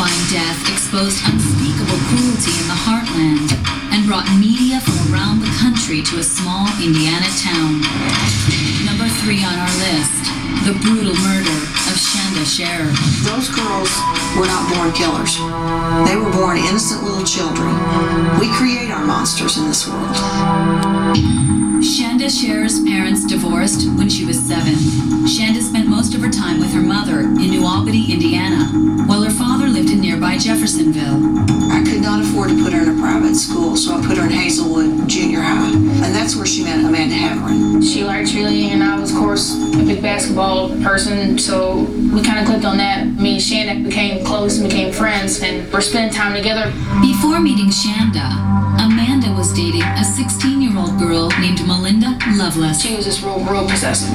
horrifying death exposed unspeakable cruelty in the heartland and brought media from around the country to a small Indiana town. Number 3 on our list, the brutal murder of Shanda Sharer. Those girls were not born killers. They were born innocent little children. We create our monsters in this world. Shanda Sharer's parents divorced when she was 7. Shanda spent most of her time with her mother in New Albany, Indiana, while her father lived in nearby Jeffersonville. I could not afford to put her in a private school, so I put her in Hazelwood Junior High. And that's where she met Amanda Haverin. She liked cheerleading, and I was, of course, a big basketball person, so we kind of clicked on that. Me and Shanda became close and became friends, and we're spending time together. Before meeting Shanda, Amanda was dating a 16-year-old girl named Melinda Loveless. She was just real possessive,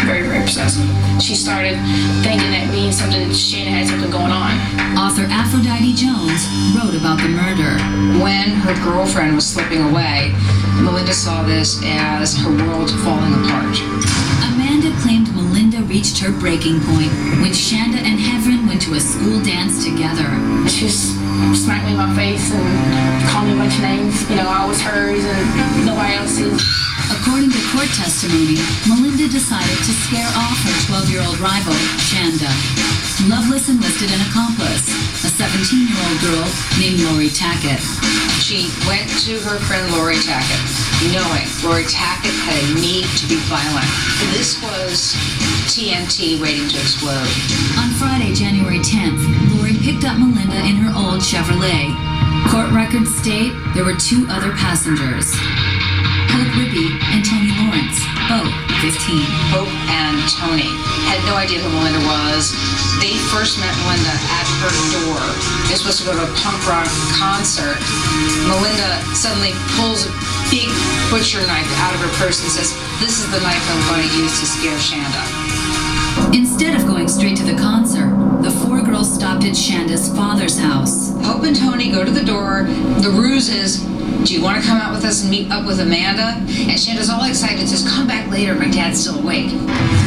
very, very possessive. She started thinking that me and Shanda had something going on. Author Aphrodite Jones wrote about the murder. When her girlfriend was slipping away, Melinda saw this as her world falling apart. Amanda claimed Melinda reached her breaking point when Shanda and Haverin went to a school dance together. She just smacked me in my face and called me a bunch of names. You know, I was hers and nobody else's. According to court testimony, Melinda decided to scare off her 12-year-old rival, Shanda. Loveless enlisted an accomplice, a 17-year-old girl named Lori Tackett. She went to her friend Lori Tackett, knowing Lori Tackett had a need to be violent. This was TNT waiting to explode. On Friday, January 10th, Lori picked up Melinda in her old Chevrolet. Court records state there were 2 other passengers, Hope Ribby and Tony Lawrence, both 15. Hope and Tony had no idea who Melinda was. They first met Melinda at her door. They were supposed to go to a punk rock concert. Melinda suddenly pulls a big butcher knife out of her purse and says, "This is the knife I'm going to use to scare Shanda." Instead of going straight to the concert, the 4 girls stopped at Shanda's father's house. Hope and Tony go to the door. The ruse is, "Do you want to come out with us and meet up with Amanda?" And Shanda's all excited and says, "Come back later, my dad's still awake."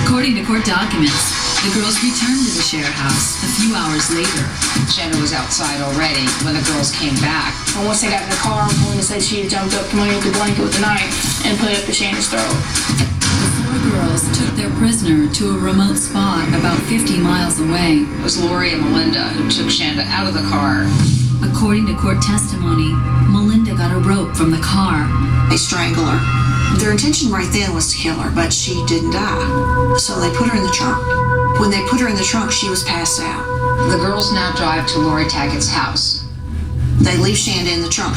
According to court documents, the girls returned to the Sharer house a few hours later. Shanda was outside already when the girls came back. And once they got in the car, Melinda said she had jumped up from underneath the blanket with a knife and put it up to Shanda's throat. The 4 girls took their prisoner to a remote spot about 50 miles away. It was Lori and Melinda who took Shanda out of the car. According to court testimony, Melinda got a rope from the car. They strangle her. Their intention right then was to kill her, but she didn't die. So they put her in the trunk. When they put her in the trunk, she was passed out. The girls now drive to Lori Tackett's house. They leave Shanda in the trunk.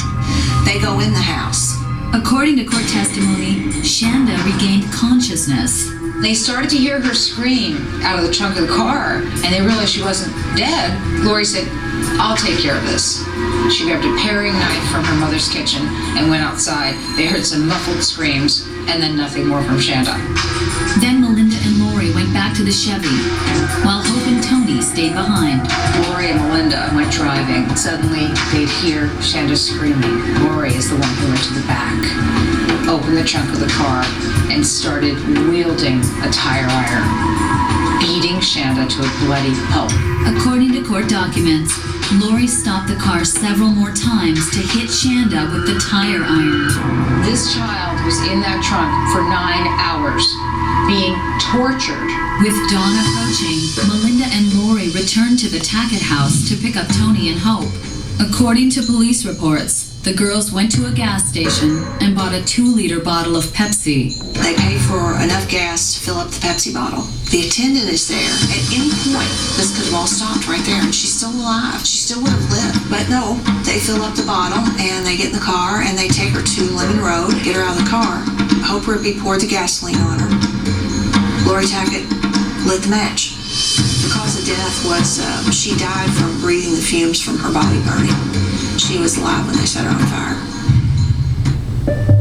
They go in the house. According to court testimony, Shanda regained consciousness. They started to hear her scream out of the trunk of the car, and they realized she wasn't dead. Lori said, "I'll take care of this." She grabbed a paring knife from her mother's kitchen and went outside. They heard some muffled screams, and then nothing more from Shanda. Then Melinda and Lori went back to the Chevy, while Hope and Tony stayed behind. Lori and Melinda went driving. Suddenly, they'd hear Shanda screaming. Lori is the one who went to the back, opened the trunk of the car, and started wielding a tire iron, beating Shanda to a bloody pulp. According to court documents, Lori stopped the car several more times to hit Shanda with the tire iron. This child was in that trunk for 9 hours, being tortured. With dawn approaching, Melinda and Lori returned to the Tackett house to pick up Tony and Hope. According to police reports, the girls went to a gas station and bought a 2-liter bottle of Pepsi. They pay for enough gas to fill up the Pepsi bottle. The attendant is there. At any point, this could have all stopped right there, and she's still alive. She still would have lived. But no, they fill up the bottle, and they get in the car, and they take her to Lemon Road, get her out of the car. Hope Ribby poured the gasoline on her. Lori Tackett lit the match. The cause of death was she died from breathing the fumes from her body burning. She was alive when they set her on fire.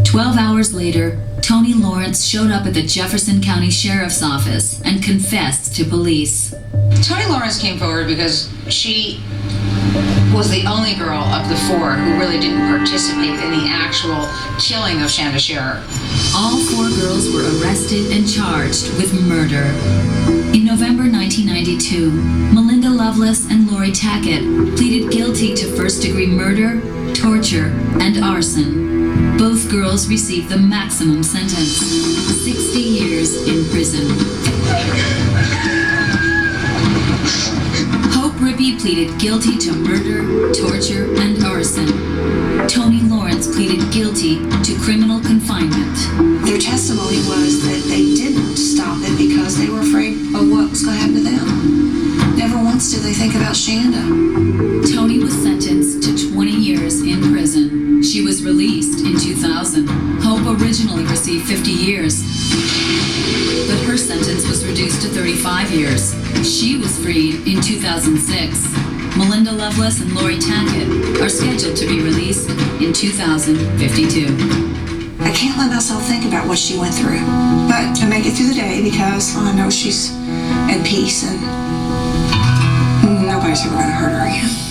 12 hours later, Tony Lawrence showed up at the Jefferson County Sheriff's Office and confessed to police. Tony Lawrence came forward because she was the only girl of the 4 who really didn't participate in the actual killing of Shanda Sharer. All 4 girls were arrested and charged with murder. In November 1992, Melinda Loveless and Lori Tackett pleaded guilty to first-degree murder, torture, and arson. Both girls received the maximum sentence, 60 years in prison. Hope Rippey pleaded guilty to murder, torture, and arson. Tony Lawrence pleaded guilty to criminal confinement. Their testimony was that they didn't stop it because they were afraid of what was going to happen to them. Never once did they think about Shanda. Tony was sentenced to 20 years in prison. She was released in 2000. Hope originally received 50 years, but her sentence was reduced to 35 years. She was freed in 2006. Melinda Loveless and Lori Tackett are scheduled to be released in 2052. I can't let myself think about what she went through, but I make it through the day because I know she's at peace and nobody's ever going to hurt her again.